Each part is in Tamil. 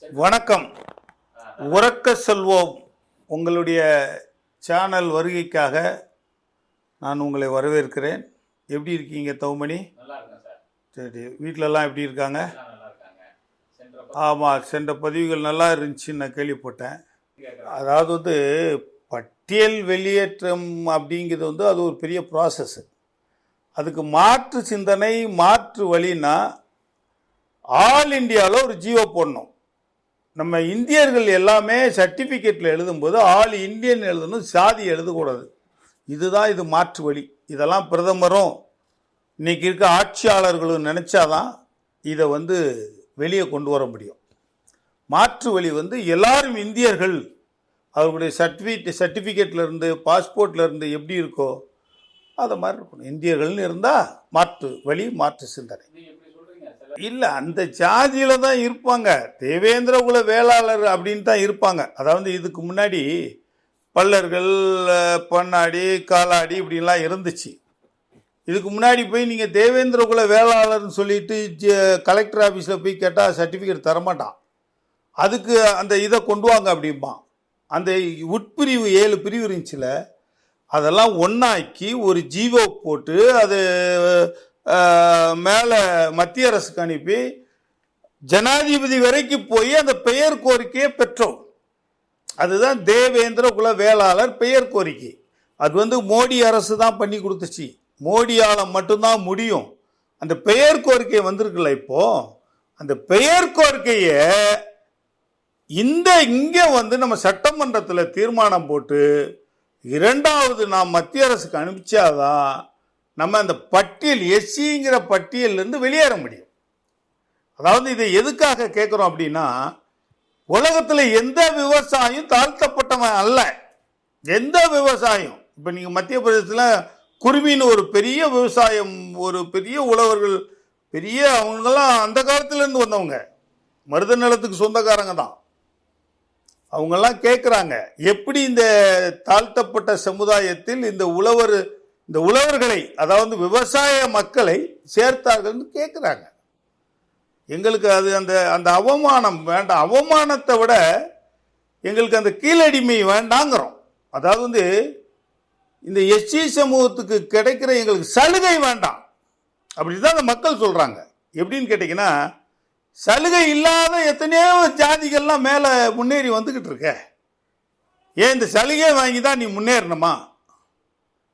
வணக்கம். உறக்க செல்வோம் உங்களுடைய சேனல் வருகைக்காக நான் உங்களை வரவேற்கிறேன். எப்படி இருக்கீங்க தௌமணி? சரி, வீட்டிலலாம் எப்படி இருக்காங்க? ஆமாம், சென்ற பதிவுகள் நல்லா இருந்துச்சுன்னு நான் கேள்விப்பட்டேன். அதாவது பட்டியல் வெளியேற்றம் அப்படிங்கிறது அது ஒரு பெரிய ப்ராசஸ். அதுக்கு மாற்று சிந்தனை, மாற்று வழின்னா ஆல் இண்டியாவில் ஒரு ஜியோ போடணும். நம்ம இந்தியர்கள் எல்லாமே சர்டிஃபிகேட்டில் எழுதும்போது ஆல் இண்டியன் எழுதணும், சாதி எழுதக்கூடாது. இது மாற்று வழி. இதெல்லாம் பிரதமரும் இன்றைக்கி இருக்க ஆட்சியாளர்களும் நினச்சாதான் இதை வெளியே கொண்டு வர முடியும். மாற்று வழி எல்லாரும் இந்தியர்கள், அவர்களுடைய சர்டிஃபிகேட்லேருந்து பாஸ்போர்ட்லேருந்து எப்படி இருக்கோ அதை மாதிரி இருக்கணும். இந்தியர்கள்னு இருந்தால் மாற்று வழி, மாற்று சிந்தனை இல்லை. அந்த ஜாதியில் தான் இருப்பாங்க. தேவேந்திர குல வேளாளர் அப்படின்னு தான் இருப்பாங்க. அதாவது இதுக்கு முன்னாடி பல்லர்கள், பண்ணாடி, காலாடி இப்படின்லாம் இருந்துச்சு. இதுக்கு முன்னாடி போய் நீங்கள் தேவேந்திர குல வேளாளர்னு சொல்லிட்டு கலெக்டர் ஆஃபீஸில் போய் கேட்டால் சர்டிஃபிகேட் தரமாட்டான். அதுக்கு அந்த இதை கொண்டு வாங்க அப்படிம்பான். அந்த உட்பிரிவு 7 பிரிவு இருந்துச்சுல, அதெல்லாம் ஒன்றாக்கி ஒரு ஜீவோ போட்டு அது மேலே மத்திய அரசுக்கு அனுப்பி ஜனாதிபதி வரைக்கும் போய் அந்த பெயர் கோரிக்கையை பெற்றோம். அதுதான் தேவேந்திர குல வேளாளர் பெயர் கோரிக்கை. அது மோடி அரசு தான் பண்ணி கொடுத்துச்சு. மோடியால் மட்டும்தான் முடியும். அந்த பெயர் கோரிக்கை வந்திருக்குல்ல, இப்போ அந்த பெயர் கோரிக்கையை இங்கே நம்ம சட்டமன்றத்தில் தீர்மானம் போட்டு 2வது நாம் மத்திய அரசுக்கு அனுப்பிச்சாதான் நம்ம அந்த பட்டியல், எஸ்சிங்கிற பட்டியலிருந்து வெளியேற முடியும். அதாவது இதை எதுக்காக கேட்குறோம் அப்படின்னா, உலகத்தில் எந்த விவசாயம் தாழ்த்தப்பட்டவன் அல்ல. எந்த விவசாயம், இப்போ நீங்கள் மத்திய பிரதேசத்தில் குருமின்னு ஒரு பெரிய விவசாயம், ஒரு பெரிய உழவர்கள், பெரிய அவங்கெல்லாம் அந்த காலத்துலேருந்து வந்தவங்க, மருத நிலத்துக்கு சொந்தக்காரங்க தான். அவங்கெல்லாம் கேட்குறாங்க, எப்படி இந்த தாழ்த்தப்பட்ட சமுதாயத்தில் இந்த உழவர்களை, அதாவது விவசாய மக்களை சேர்த்தார்கள்னு கேட்குறாங்க. எங்களுக்கு அது அந்த அவமானம் வேண்டாம். அவமானத்தை விட எங்களுக்கு அந்த கீழடிமை வேண்டாங்கிறோம். அதாவது இந்த எஸ்சி சமூகத்துக்கு கிடைக்கிற எங்களுக்கு சலுகை வேண்டாம் அப்படிதான் அந்த மக்கள் சொல்கிறாங்க. எப்படின்னு கேட்டிங்கன்னா, சலுகை இல்லாத எத்தனையோ ஜாதிகள்லாம் மேலே முன்னேறி வந்துக்கிட்டு இருக்க. ஏன் இந்த சலுகை வாங்கி தான் நீ முன்னேறணுமா?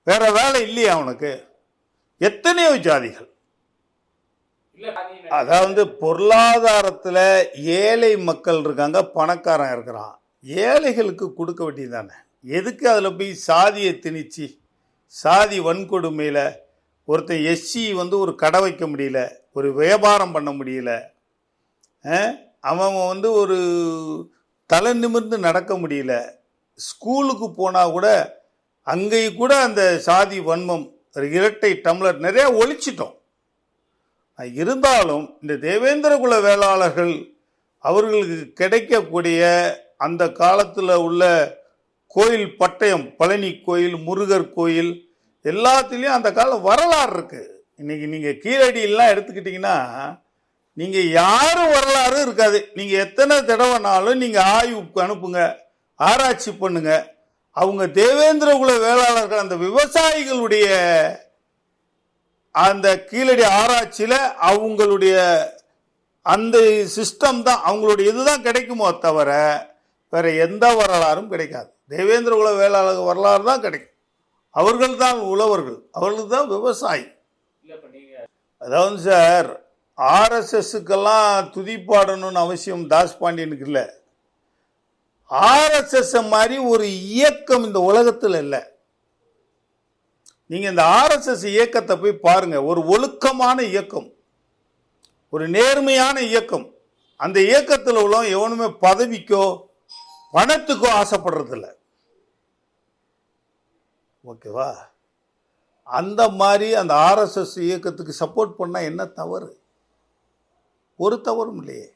வேற வேலை இல்லையா அவனுக்கு? எத்தனையோ ஜாதிகள். அதாவது பொருளாதாரத்தில் ஏழை மக்கள் இருக்காங்க, பணக்காரன் இருக்கிறான். ஏழைகளுக்கு கொடுக்க வேண்டியது தானே. எதுக்கு அதில் போய் சாதியை திணிச்சு, சாதி வன்கொடுமையில் ஒருத்தன் எஸ்சி ஒரு கடை வைக்க முடியல, ஒரு வியாபாரம் பண்ண முடியல, அவன் ஒரு தலை நிமிர்ந்து நடக்க முடியல, ஸ்கூலுக்கு போனால் கூட அங்கேயும் கூட அந்த சாதி வன்மம், இரட்டை டம்ளர் நிறைய ஒழிச்சிட்டோம். இருந்தாலும் இந்த தேவேந்திர குல வேளாளர்கள் அவர்களுக்கு கிடைக்கக்கூடிய அந்த காலத்தில் உள்ள கோயில் பட்டயம், பழனி கோயில், முருகர் கோயில், எல்லாத்துலேயும் அந்த கால வரலாறு இருக்குது. இன்றைக்கி நீங்கள் கீழடியெல்லாம் எடுத்துக்கிட்டிங்கன்னா நீங்கள் யாரும் வரலாறு இருக்காது. நீங்கள் எத்தனை தடவைனாலும் நீங்கள் ஆய்வுக்கு அனுப்புங்க, ஆராய்ச்சி பண்ணுங்க. அவங்க தேவேந்திர குல வேளாளர்கள் அந்த விவசாயிகளுடைய அந்த கீழடி ஆராய்ச்சியில் அவங்களுடைய அந்த சிஸ்டம் தான், அவங்களுடைய இதுதான் கிடைக்குமோ தவிர வேற எந்த வரலாறும் கிடைக்காது. தேவேந்திர குல வேளாளர் வரலாறு தான் கிடைக்கும். அவர்கள் தான் உழவர்கள், அவர்கள் தான் விவசாயி. அதாவது சார், ஆர்எஸ்எஸ்க்கெல்லாம் துதிப்பாடணும்னு அவசியம் தாஸ் பாண்டியனுக்கு இல்லை. ஆர்எஸ்எஸ் மாதிரி ஒரு இயக்கம் இந்த உலகத்தில் இல்லை. நீங்கள் இந்த ஆர்எஸ்எஸ் இயக்கத்தை போய் பாருங்க. ஒரு ஒழுக்கமான இயக்கம், ஒரு நேர்மையான இயக்கம். அந்த இயக்கத்தில் உள்ள எவனுமே பதவிக்கோ பணத்துக்கோ ஆசைப்படுறதில்ல. ஓகேவா? அந்த மாதிரி அந்த ஆர்எஸ்எஸ் இயக்கத்துக்கு சப்போர்ட் பண்ணால் என்ன தவறு? ஒரு தவறும் இல்லையே.